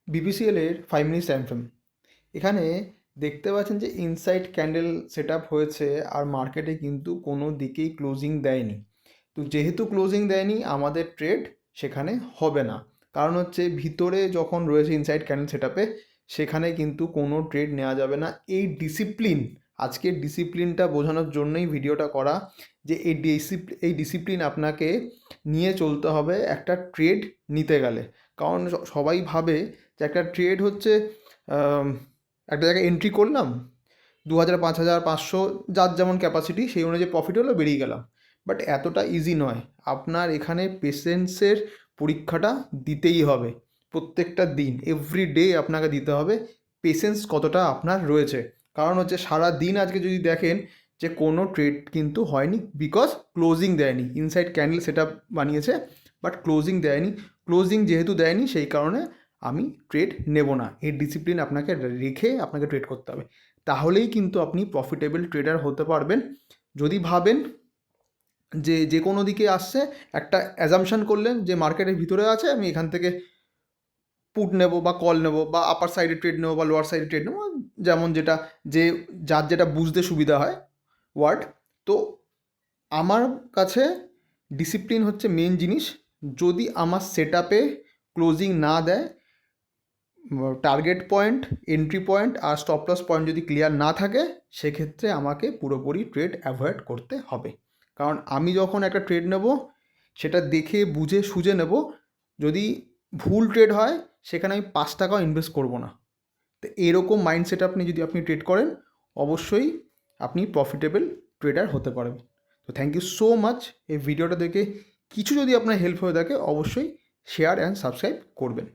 BPCL এর 5 minutes time frame. এখানে দেখতে পাচ্ছেন যে ইনসাইড ক্যান্ডেল সেট আপ হয়েছে আর মার্কেটে কিন্তু কোনো দিকেই ক্লোজিং দেয়নি। তো যেহেতু ক্লোজিং দেয়নি আমাদের ট্রেড সেখানে হবে না, কারণ হচ্ছে ভিতরে যখন রয়েছে ইনসাইড ক্যান্ডেল সেট আপে সেখানে কিন্তু কোনো ট্রেড নেওয়া যাবে না। এই ডিসিপ্লিন, আজকের ডিসিপ্লিনটা বোঝানোর জন্যই ভিডিওটা করা, যে এই ডিসিপ্লিন আপনাকে নিয়ে চলতে হবে একটা ট্রেড নিতে গেলে। কারণ সবাই ভাবে যে একটা ট্রেড হচ্ছে একটা জায়গায় এন্ট্রি করলাম, 2000, 5000, 500, যার যেমন ক্যাপাসিটি সেই অনুযায়ী প্রফিট হলো, বেরিয়ে গেলাম। বাট এতটা ইজি নয়। আপনার এখানে পেশেন্সের পরীক্ষাটা দিতেই হবে। প্রত্যেকটা দিন, এভরি ডে আপনাকে দিতে হবে পেশেন্স কতটা আপনার রয়েছে। কারণ হচ্ছে সারা দিন আজকে যদি দেখেন যে কোনো ট্রেড কিন্তু হয়নি, বিকজ ক্লোজিং দেয়নি। ইনসাইড ক্যান্ডেল সেট আপ বানিয়েছে বাট ক্লোজিং দেয়নি। ক্লোজিং যেহেতু দেয়নি সেই কারণে আমি ট্রেড নেব না। এই ডিসিপ্লিন আপনাকে রেখে আপনাকে ট্রেড করতে হবে, তাহলেই কিন্তু আপনি প্রফিটেবল ট্রেডার হতে পারবেন। যদি ভাবেন যে যে কোনো দিকে আসছে, একটা অ্যাজামশন করলেন যে মার্কেটের ভিতরে আছে, আমি এখান থেকে পুট নেব বা কল নেব বা আপার সাইডে ট্রেড নেবো বা লোয়ার সাইডে ট্রেড নেবো, যেমন যেটা যে যার যেটা বুঝতে সুবিধা হয় ওয়ার্ড। তো আমার কাছে ডিসিপ্লিন হচ্ছে মেন জিনিস। যদি আমার সেট আপে ক্লোজিং না দেয়, টার্গেট পয়েন্ট, এন্ট্রি পয়েন্ট আর স্টপ লস পয়েন্ট যদি ক্লিয়ার না থাকে, সেক্ষেত্রে আমাকে পুরোপুরি ট্রেড অ্যাভয়েড করতে হবে। কারণ আমি যখন একটা ট্রেড নেব সেটা দেখে বুঝে সুঝে নেব। যদি ভুল ট্রেড হয় সেখানে আমি 5 টাকাও ইনভেস্ট করব না। তো এরকম মাইন্ডসেট যদি আপনি ট্রেড করেন, অবশ্যই আপনি প্রফিটেবল ট্রেডার হতে পারবেন। তো থ্যাংক ইউ সো মাচ। এই ভিডিওটা দেখে কিছু যদি আপনার হেল্প হয়ে থাকে, অবশ্যই শেয়ার অ্যান্ড সাবস্ক্রাইব করবেন।